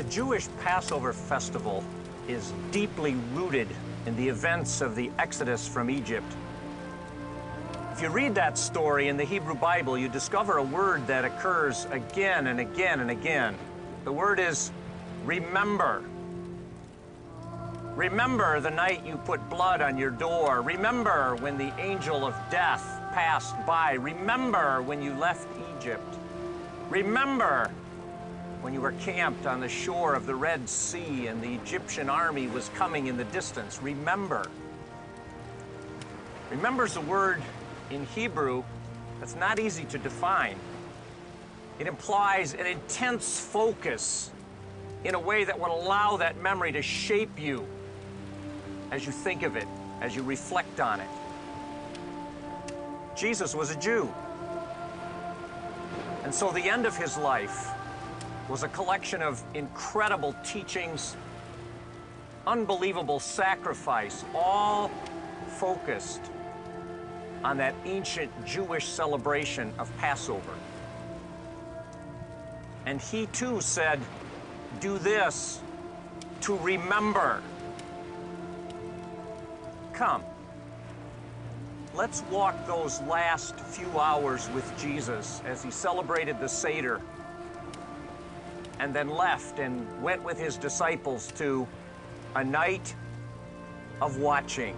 The Jewish Passover festival is deeply rooted in the events of the Exodus from Egypt. If you read that story in the Hebrew Bible, you discover a word that occurs again and again and again. The word is remember. Remember the night you put blood on your door. Remember when the angel of death passed by. Remember when you left Egypt. Remember when you were camped on the shore of the Red Sea and the Egyptian army was coming in the distance. Remember. Remember is a word in Hebrew that's not easy to define. It implies an intense focus in a way that will allow that memory to shape you as you think of it, as you reflect on it. Jesus was a Jew. And so the end of his life was a collection of incredible teachings, unbelievable sacrifice, all focused on that ancient Jewish celebration of Passover. And he too said, do this to remember. Come, let's walk those last few hours with Jesus as he celebrated the Seder and then left and went with his disciples to a night of watching.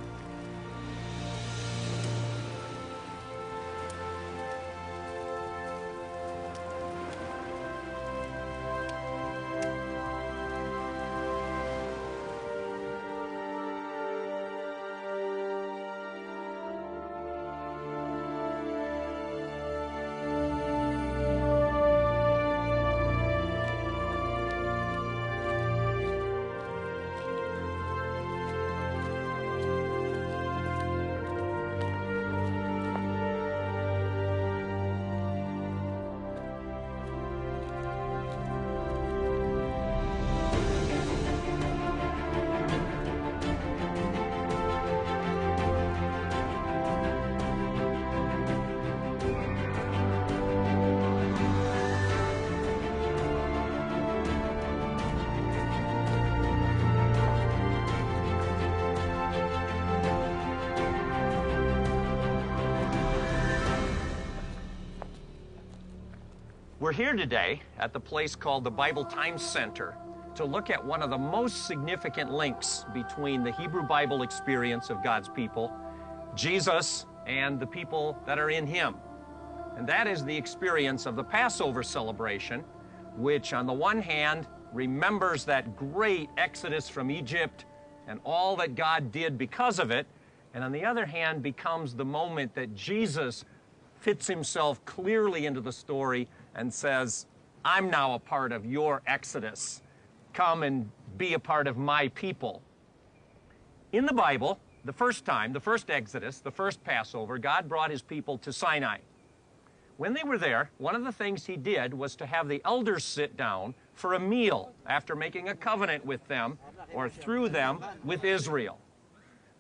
We're here today at the place called the Bible Times Center to look at one of the most significant links between the Hebrew Bible experience of God's people, Jesus, and the people that are in him. And that is the experience of the Passover celebration, which on the one hand remembers that great exodus from Egypt and all that God did because of it, and on the other hand becomes the moment that Jesus fits himself clearly into the story and says, I'm now a part of your exodus. Come and be a part of my people. In the Bible, the first time, the first exodus, the first Passover, God brought his people to Sinai. When they were there, one of the things he did was to have the elders sit down for a meal after making a covenant with them, or through them, with Israel.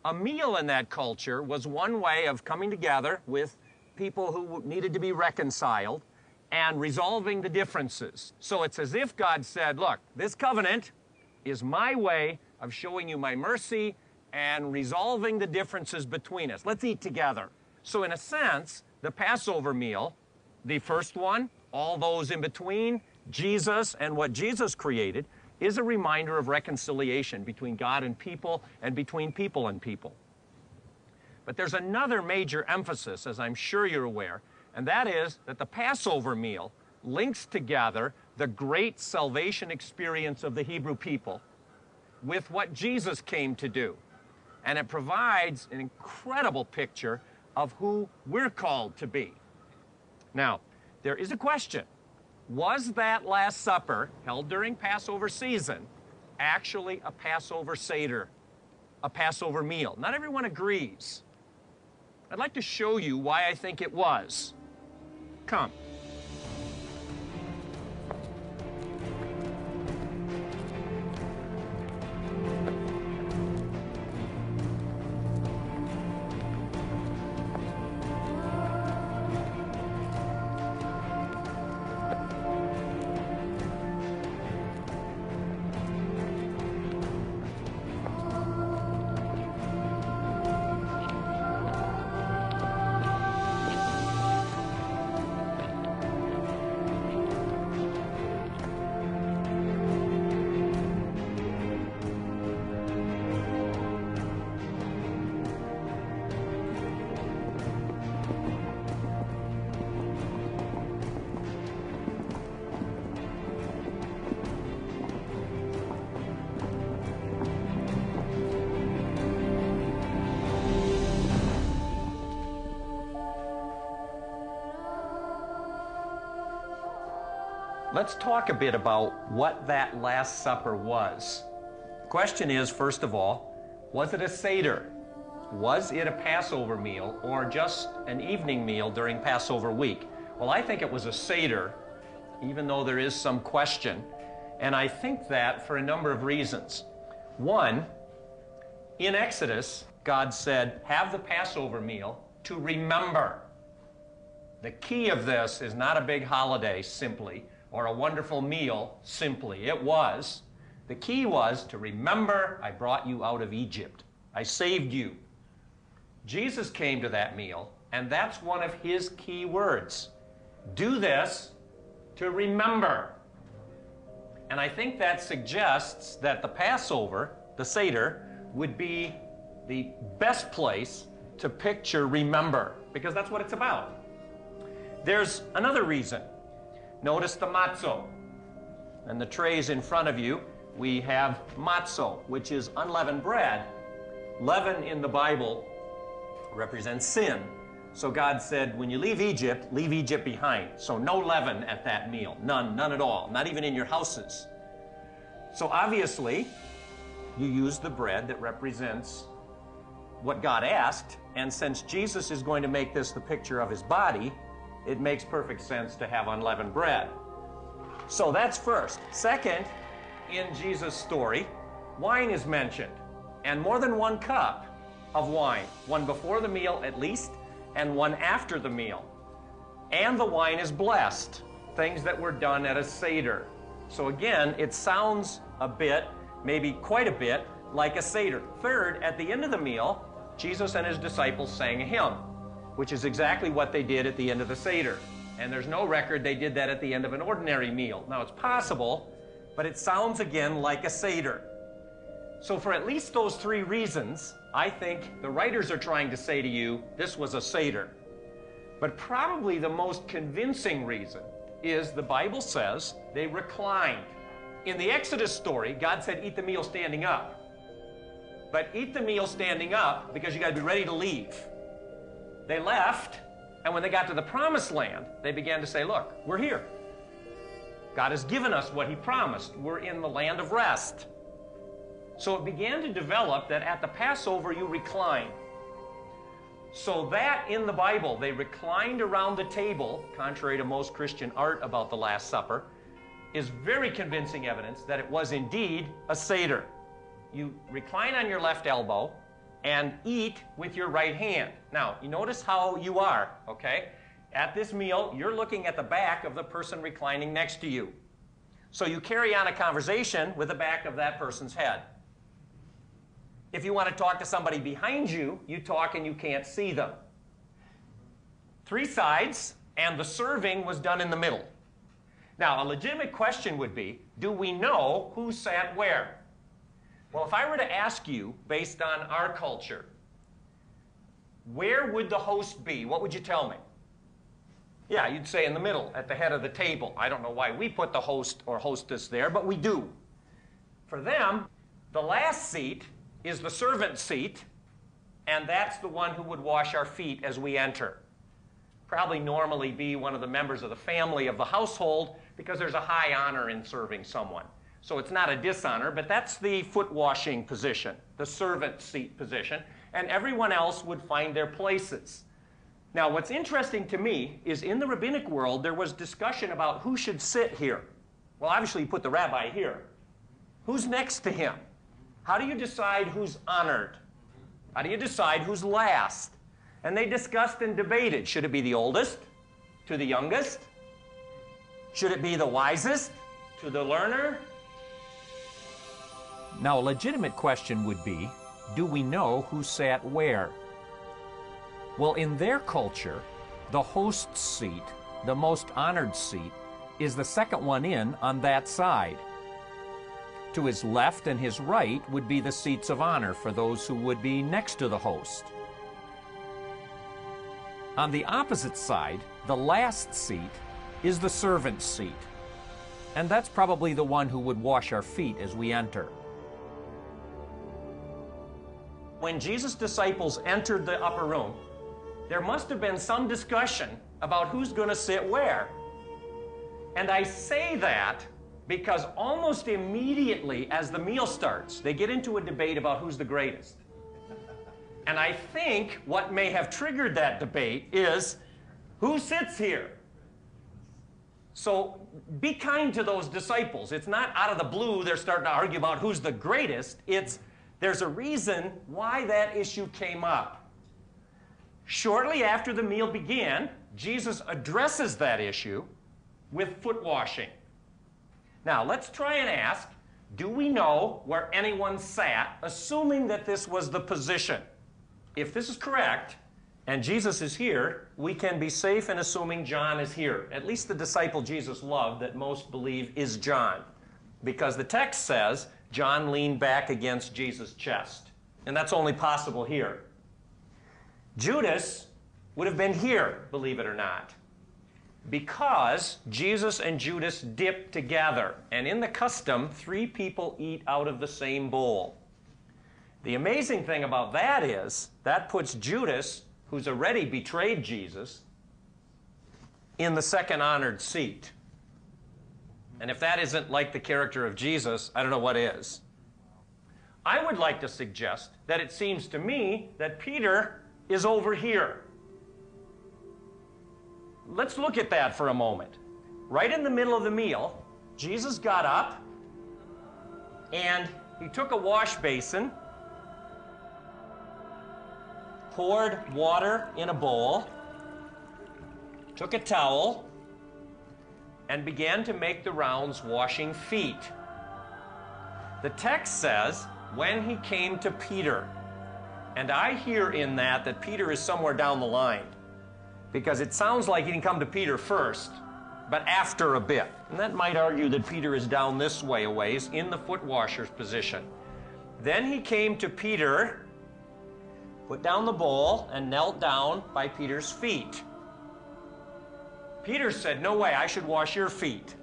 A meal in that culture was one way of coming together with people who needed to be reconciled and resolving the differences. So it's as if God said, look, this covenant is my way of showing you my mercy and resolving the differences between us. Let's eat together. So in a sense, the Passover meal, the first one, all those in between, Jesus and what Jesus created, is a reminder of reconciliation between God and people and between people and people. But there's another major emphasis, as I'm sure you're aware, and that is that the Passover meal links together the great salvation experience of the Hebrew people with what Jesus came to do. And it provides an incredible picture of who we're called to be. Now, there is a question. Was that Last Supper, held during Passover season, actually a Passover Seder, a Passover meal? Not everyone agrees. I'd like to show you why I think it was. Come. Let's talk a bit about what that Last Supper was. The question is, first of all, was it a Seder? Was it a Passover meal or just an evening meal during Passover week? Well, I think it was a Seder, even though there is some question. And I think that for a number of reasons. One, in Exodus, God said, have the Passover meal to remember. The key of this is not a big holiday simply, or a wonderful meal simply. It was. The key was to remember I brought you out of Egypt. I saved you. Jesus came to that meal, and that's one of his key words. Do this to remember. And I think that suggests that the Passover, the Seder, would be the best place to picture remember, because that's what it's about. There's another reason. Notice the matzo. And the trays in front of you, we have matzo, which is unleavened bread. Leaven in the Bible represents sin. So God said, when you leave Egypt behind. So no leaven at that meal. None at all. Not even in your houses. So obviously, you use the bread that represents what God asked. And since Jesus is going to make this the picture of his body, it makes perfect sense to have unleavened bread. So that's first. Second, in Jesus' story, wine is mentioned. And more than one cup of wine. One before the meal at least, and one after the meal. And the wine is blessed. Things that were done at a Seder. So again, it sounds a bit, maybe quite a bit, like a Seder. Third, at the end of the meal, Jesus and his disciples sang a hymn, which is exactly what they did at the end of the Seder. And there's no record they did that at the end of an ordinary meal. Now, it's possible, but it sounds again like a Seder. So for at least those three reasons, I think the writers are trying to say to you, this was a Seder. But probably the most convincing reason is the Bible says they reclined. In the Exodus story, God said, eat the meal standing up. But eat the meal standing up because you got to be ready to leave. They left, and when they got to the Promised Land, they began to say, look, we're here. God has given us what he promised. We're in the land of rest. So it began to develop that at the Passover you recline. So that in the Bible, they reclined around the table, contrary to most Christian art about the Last Supper, is very convincing evidence that it was indeed a Seder. You recline on your left elbow and eat with your right hand. Now, you notice how you are, okay? At this meal, you're looking at the back of the person reclining next to you. So you carry on a conversation with the back of that person's head. If you want to talk to somebody behind you, you talk and you can't see them. Three sides, and the serving was done in the middle. Now, a legitimate question would be, do we know who sat where? Well, if I were to ask you, based on our culture, where would the host be? What would you tell me? Yeah, you'd say in the middle, at the head of the table. I don't know why we put the host or hostess there, but we do. For them, the last seat is the servant seat, and that's the one who would wash our feet as we enter. Probably normally be one of the members of the family of the household, because there's a high honor in serving someone. So it's not a dishonor, but that's the foot washing position, the servant seat position, and everyone else would find their places. Now, what's interesting to me is in the rabbinic world, there was discussion about who should sit here. Well, obviously, you put the rabbi here. Who's next to him? How do you decide who's honored? How do you decide who's last? And they discussed and debated. Should it be the oldest to the youngest? Should it be the wisest to the learner? Now, a legitimate question would be, do we know who sat where? Well, in their culture, the host's seat, the most honored seat, is the second one in on that side. To his left and his right would be the seats of honor for those who would be next to the host. On the opposite side, the last seat is the servant's seat. And that's probably the one who would wash our feet as we enter. When Jesus' disciples entered the upper room, there must have been some discussion about who's going to sit where. And I say that because almost immediately as the meal starts, they get into a debate about who's the greatest. And I think what may have triggered that debate is, who sits here? So be kind to those disciples. It's not out of the blue they're starting to argue about who's the greatest. There's a reason why that issue came up. Shortly after the meal began, Jesus addresses that issue with foot washing. Now, let's try and ask, do we know where anyone sat, assuming that this was the position? If this is correct, and Jesus is here, we can be safe in assuming John is here. At least the disciple Jesus loved, that most believe is John. Because the text says John leaned back against Jesus' chest. And that's only possible here. Judas would have been here, believe it or not, because Jesus and Judas dipped together. And in the custom, 3 people eat out of the same bowl. The amazing thing about that is that puts Judas, who's already betrayed Jesus, in the second honored seat. And if that isn't like the character of Jesus, I don't know what is. I would like to suggest that it seems to me that Peter is over here. Let's look at that for a moment. Right in the middle of the meal, Jesus got up and he took a wash basin, poured water in a bowl, took a towel, and began to make the rounds washing feet. The text says, when he came to Peter, and I hear in that Peter is somewhere down the line, because it sounds like he didn't come to Peter first, but after a bit. And that might argue that Peter is down this way a ways, in the foot washer's position. Then he came to Peter, put down the bowl, and knelt down by Peter's feet. Peter said, no way, I should wash your feet.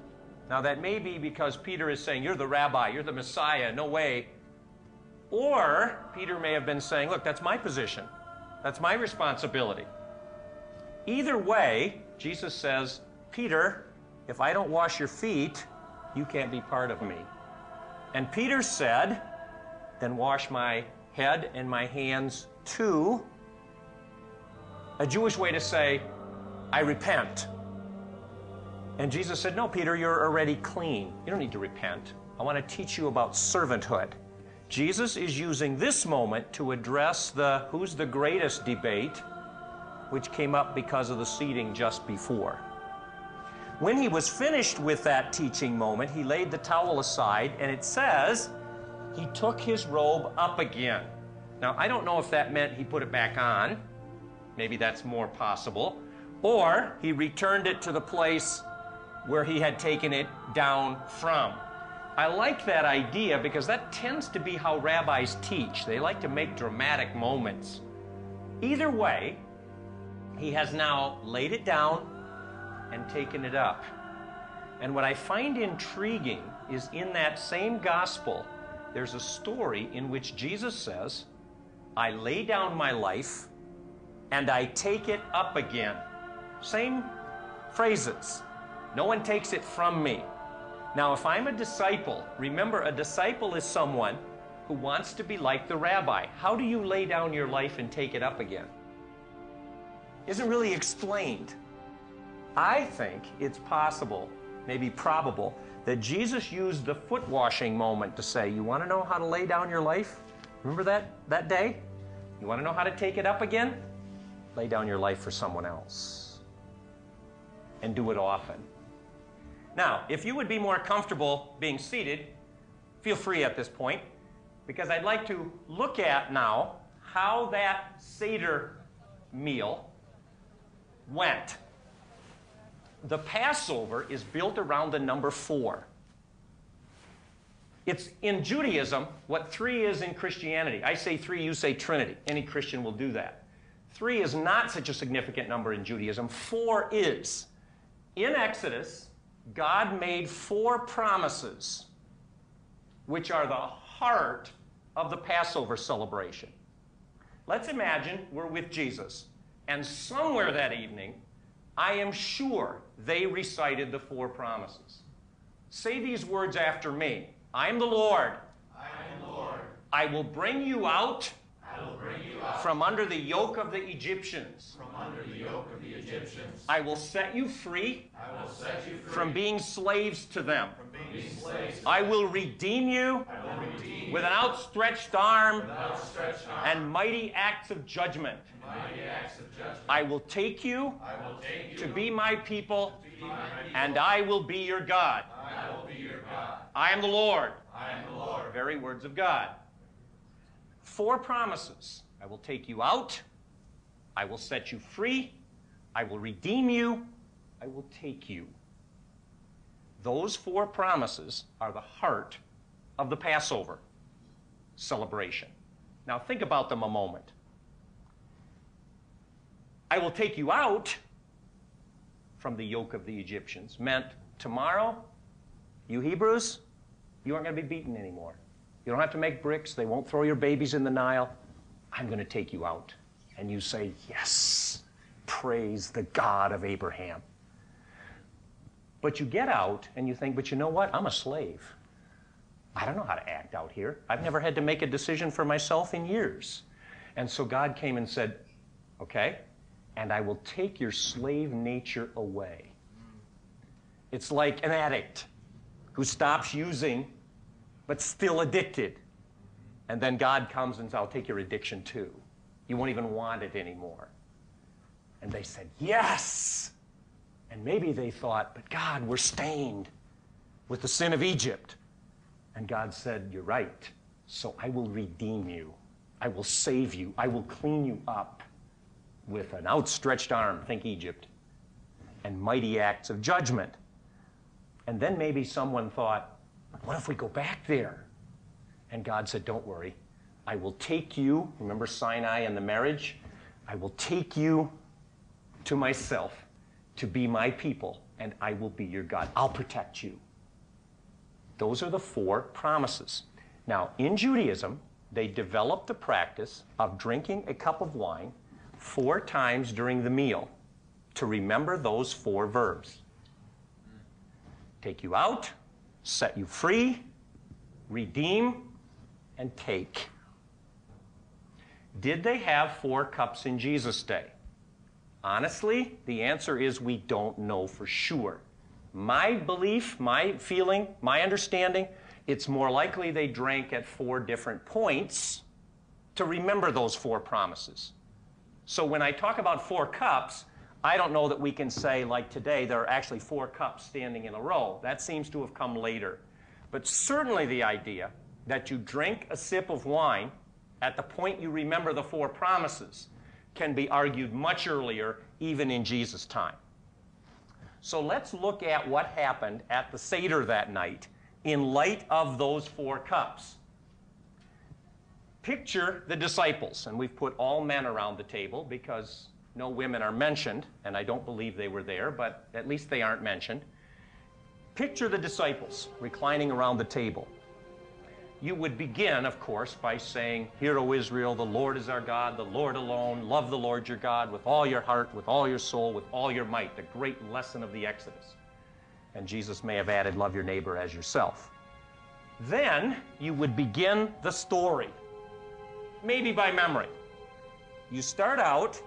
Now that may be because Peter is saying, you're the rabbi, you're the Messiah, no way. Or Peter may have been saying, look, that's my position. That's my responsibility. Either way, Jesus says, Peter, if I don't wash your feet, you can't be part of me. And Peter said, then wash my head and my hands too. A Jewish way to say, I repent. And Jesus said, no, Peter, you're already clean. You don't need to repent. I want to teach you about servanthood. Jesus is using this moment to address the who's the greatest debate, which came up because of the seating just before. When he was finished with that teaching moment, he laid the towel aside, and it says he took his robe up again. Now, I don't know if that meant he put it back on. Maybe that's more possible. Or he returned it to the place where he had taken it down from. I like that idea because that tends to be how rabbis teach. They like to make dramatic moments. Either way, he has now laid it down and taken it up. And what I find intriguing is in that same gospel, there's a story in which Jesus says, I lay down my life and I take it up again. Same phrases. No one takes it from me. Now, if I'm a disciple, remember, a disciple is someone who wants to be like the rabbi. How do you lay down your life and take it up again? Isn't really explained. I think it's possible, maybe probable, that Jesus used the foot washing moment to say, you want to know how to lay down your life? Remember that day? You want to know how to take it up again? Lay down your life for someone else. And do it often. Now, if you would be more comfortable being seated, feel free at this point, because I'd like to look at now how that Seder meal went. The Passover is built around the number 4. It's in Judaism what 3 is in Christianity. I say 3, you say Trinity. Any Christian will do that. 3 is not such a significant number in Judaism. 4 is. In Exodus, God made 4 promises, which are the heart of the Passover celebration. Let's imagine we're with Jesus, and somewhere that evening, I am sure they recited the 4 promises. Say these words after me. I am the Lord. I am the Lord. I will bring you out, I will bring you out from under the yoke of the Egyptians. from under the yoke of the Egyptians. I will set you free, I will set you free from being slaves to them. from being slaves. I will redeem you I will redeem you with an outstretched arm with outstretched arm and mighty acts of judgment. and mighty acts of judgment. I will take you I will take you to be my people, to be my people, and I will be your God. I will be your God. I am the Lord. I am the Lord. Very words of God. 4 promises. I will take you out. I will set you free. I will redeem you. I will take you. Those 4 promises are the heart of the Passover celebration. Now think about them a moment. I will take you out from the yoke of the Egyptians meant tomorrow, you Hebrews, you aren't going to be beaten anymore. You don't have to make bricks. They won't throw your babies in the Nile. I'm going to take you out. And you say, yes, praise the God of Abraham. But you get out and you think, but you know what? I'm a slave. I don't know how to act out here. I've never had to make a decision for myself in years. And so God came and said, okay, and I will take your slave nature away. It's like an addict who stops using but still addicted. And then God comes and says, I'll take your addiction too. You won't even want it anymore. And they said, yes. And maybe they thought, but God, we're stained with the sin of Egypt. And God said, you're right. So I will redeem you. I will save you. I will clean you up with an outstretched arm, think Egypt, and mighty acts of judgment. And then maybe someone thought, what if we go back there? And God said, don't worry. I will take you, remember Sinai and the marriage? I will take you to myself to be my people, and I will be your God. I'll protect you. Those are the 4 promises. Now, in Judaism, they developed the practice of drinking a cup of wine 4 times during the meal to remember those 4 verbs. Take you out, set you free, redeem, and take. Did they have 4 cups in Jesus' day? Honestly, the answer is we don't know for sure. My belief, my feeling, my understanding, it's more likely they drank at 4 different points to remember those 4 promises. So when I talk about 4 cups, I don't know that we can say, like today, there are actually 4 cups standing in a row. That seems to have come later. But certainly the idea that you drink a sip of wine at the point you remember the 4 promises can be argued much earlier, even in Jesus' time. So let's look at what happened at the Seder that night in light of those 4 cups. Picture the disciples, and we've put all men around the table because no women are mentioned, and I don't believe they were there, but at least they aren't mentioned. Picture the disciples reclining around the table. You would begin, of course, by saying, Hear, O Israel, the Lord is our God, the Lord alone. Love the Lord your God with all your heart, with all your soul, with all your might, the great lesson of the Exodus. And Jesus may have added, love your neighbor as yourself. Then you would begin the story, maybe by memory. You start out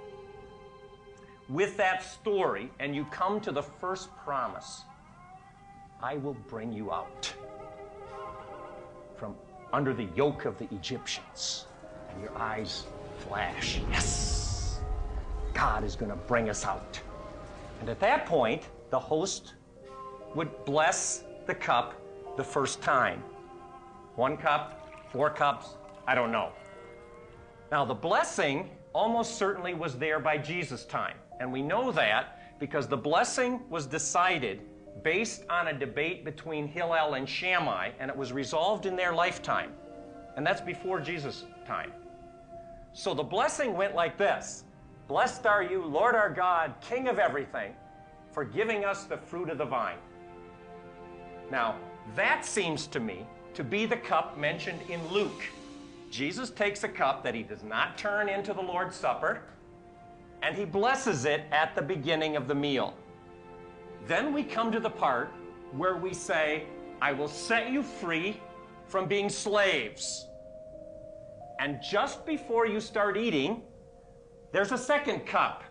with that story, and you come to the first promise. I will bring you out from under the yoke of the Egyptians. And your eyes flash. Yes! God is going to bring us out. And at that point, the host would bless the cup the first time. 1 cup, 4 cups, I don't know. Now, the blessing almost certainly was there by Jesus' time. And we know that because the blessing was decided based on a debate between Hillel and Shammai, and it was resolved in their lifetime. And that's before Jesus' time. So the blessing went like this. Blessed are you, Lord our God, King of everything, for giving us the fruit of the vine. Now, that seems to me to be the cup mentioned in Luke. Jesus takes a cup that he does not turn into the Lord's Supper, and he blesses it at the beginning of the meal. Then we come to the part where we say, I will set you free from being slaves. And just before you start eating, there's a second cup.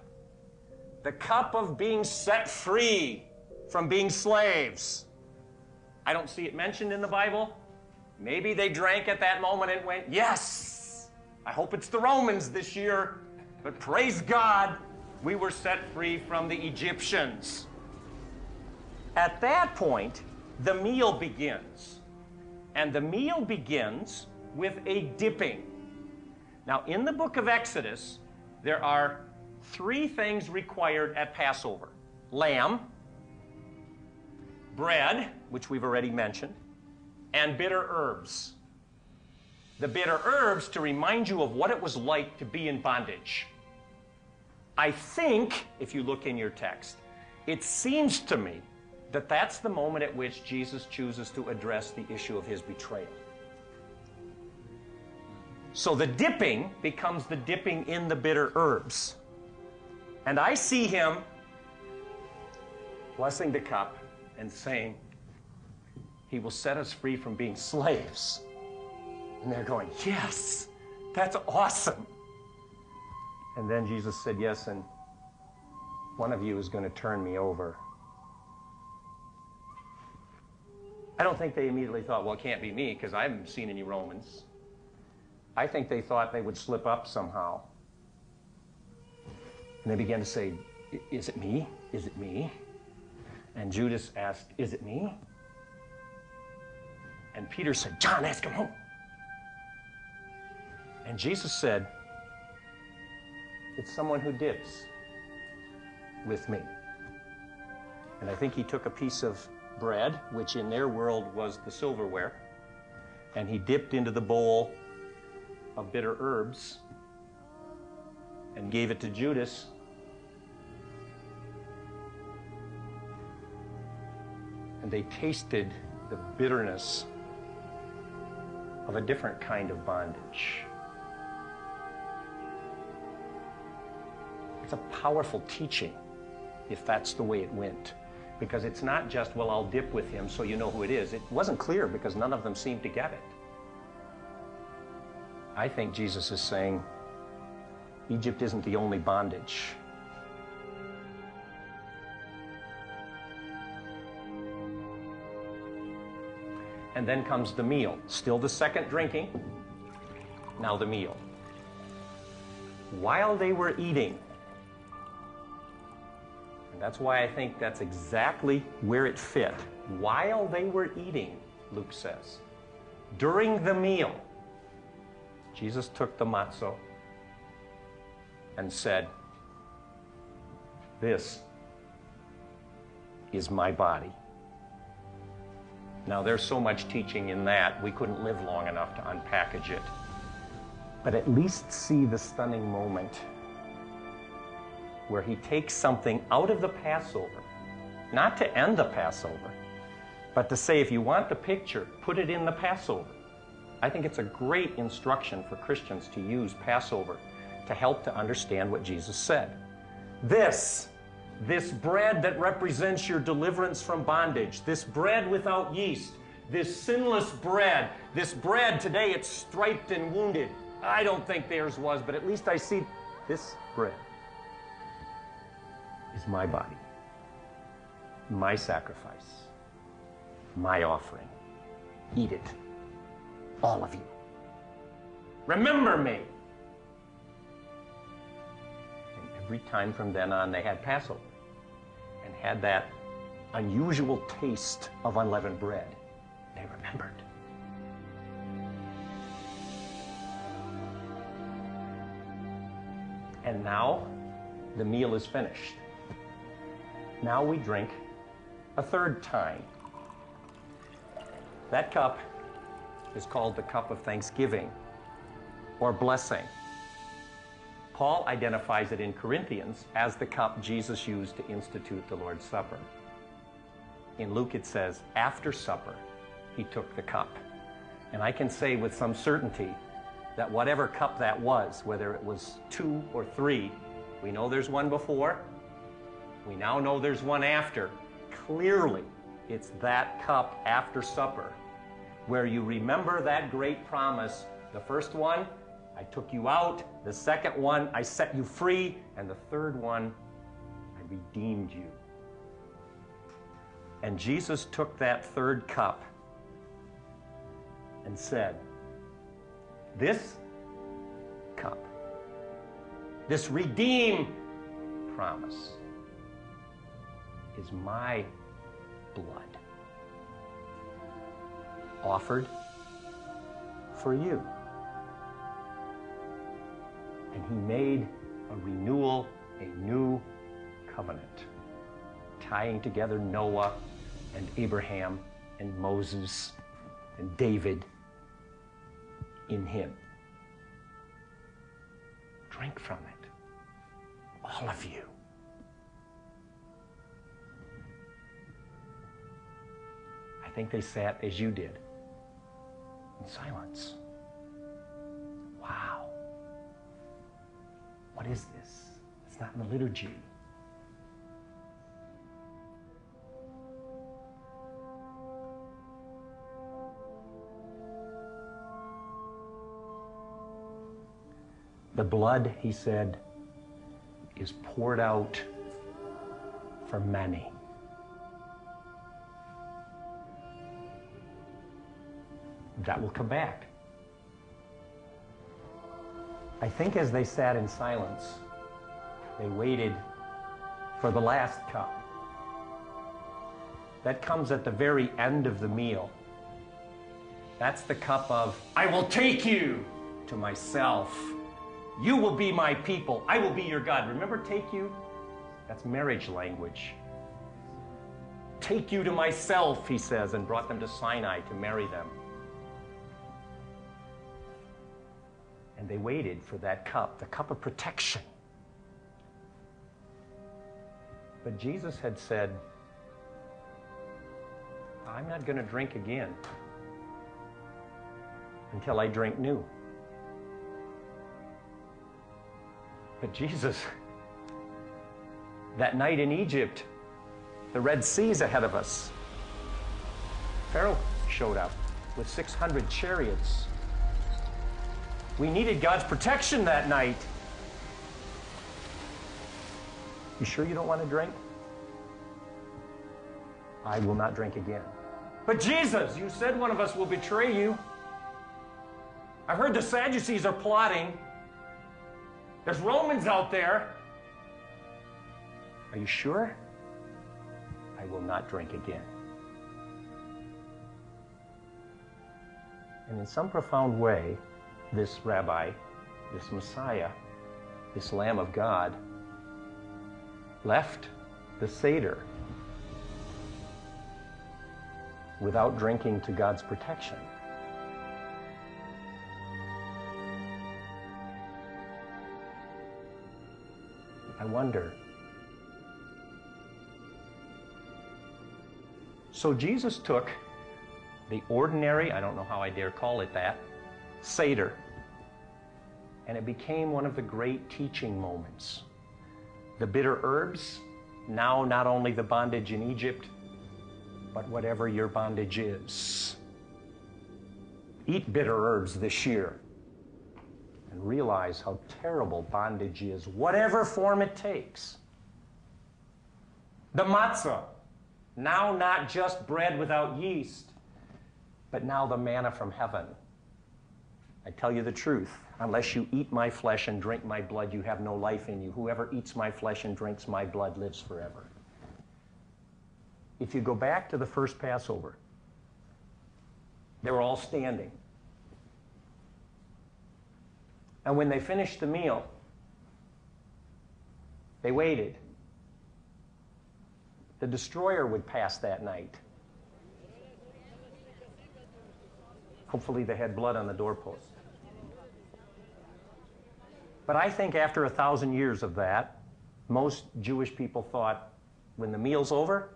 The cup of being set free from being slaves. I don't see it mentioned in the Bible. Maybe they drank at that moment and went, yes, I hope it's the Romans this year, but praise God, we were set free from the Egyptians. At that point, the meal begins. And the meal begins with a dipping. Now, in the book of Exodus, there are 3 things required at Passover: lamb, bread, which we've already mentioned, and bitter herbs. The bitter herbs to remind you of what it was like to be in bondage. I think, if you look in your text, it seems to me that that's the moment at which Jesus chooses to address the issue of his betrayal. So the dipping becomes the dipping in the bitter herbs. And I see him blessing the cup and saying, he will set us free from being slaves. And they're going, yes, that's awesome. And then Jesus said, yes, and one of you is going to turn me over. I don't think they immediately thought, well, it can't be me because I haven't seen any Romans. I think they thought they would slip up somehow. And they began to say, is it me? Is it me? And Judas asked, is it me? And Peter said, John, ask him home. And Jesus said, it's someone who dips with me. And I think he took a piece of bread, which in their world was the silverware, and he dipped into the bowl of bitter herbs and gave it to Judas. And they tasted the bitterness of a different kind of bondage. It's a powerful teaching if that's the way it went. Because it's not just, well, I'll dip with him so you know who it is. It wasn't clear because none of them seemed to get it. I think Jesus is saying, Egypt isn't the only bondage. And then comes the meal. Still the second drinking, now the meal. While they were eating, and that's why I think that's exactly where it fit. While they were eating, Luke says, during the meal, Jesus took the matzo and said, this is my body. Now, there's so much teaching in that, we couldn't live long enough to unpackage it. But at least see the stunning moment where he takes something out of the Passover, not to end the Passover, but to say, if you want the picture, put it in the Passover. I think it's a great instruction for Christians to use Passover to help to understand what Jesus said. This bread that represents your deliverance from bondage, this bread without yeast, this sinless bread, this bread, today it's striped and wounded. I don't think theirs was, but at least I see this bread is my body, my sacrifice, my offering. Eat it, all of you. Remember me. And every time from then on, they had Passover and had that unusual taste of unleavened bread. They remembered. And now the meal is finished. Now we drink a third time. That cup is called the cup of thanksgiving or blessing. Paul identifies it in Corinthians as the cup Jesus used to institute the Lord's Supper. In Luke it says, after supper, he took the cup. And I can say with some certainty that whatever cup that was, whether it was 2 or 3, We know there's one before. We now know there's one after. Clearly, it's that cup after supper where you remember that great promise. The first one, I took you out. The second one, I set you free. And the third one, I redeemed you. And Jesus took that third cup and said, this cup, this redeem promise, is my blood offered for you. And he made a renewal, a new covenant, tying together Noah and Abraham and Moses and David in him. Drink from it, all of you. I think they sat as you did, in silence. Wow. What is this? It's not in the liturgy. The blood, he said, is poured out for many. That will come back. I think as they sat in silence, they waited for the last cup. That comes at the very end of the meal. That's the cup of, I will take you to myself. You will be my people. I will be your God. Remember, take you? That's marriage language. Take you to myself, he says, and brought them to Sinai to marry them. And they waited for that cup, the cup of protection. But Jesus had said, I'm not going to drink again until I drink new. But Jesus, that night in Egypt, the Red Sea's ahead of us. Pharaoh showed up with 600 chariots. We needed God's protection that night. You sure you don't want to drink? I will not drink again. But Jesus, you said one of us will betray you. I heard the Sadducees are plotting. There's Romans out there. Are you sure? I will not drink again. And in some profound way, this rabbi, this Messiah, this Lamb of God, left the Seder without drinking to God's protection. I wonder. So Jesus took the ordinary, I don't know how I dare call it that, Seder, and it became one of the great teaching moments. The bitter herbs, now not only the bondage in Egypt, but whatever your bondage is. Eat bitter herbs this year and realize how terrible bondage is, whatever form it takes. The matzah, now not just bread without yeast, but now the manna from heaven. I tell you the truth, unless you eat my flesh and drink my blood, you have no life in you. Whoever eats my flesh and drinks my blood lives forever. If you go back to the first Passover, they were all standing. And when they finished the meal, they waited. The destroyer would pass that night. Hopefully they had blood on the doorpost. But I think after 1,000 years of that, most Jewish people thought, when the meal's over,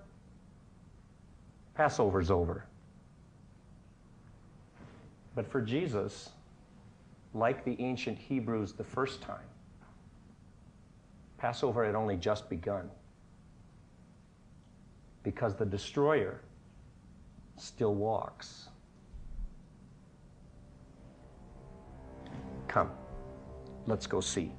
Passover's over. But for Jesus, like the ancient Hebrews the first time, Passover had only just begun, because the destroyer still walks. Come, let's go see.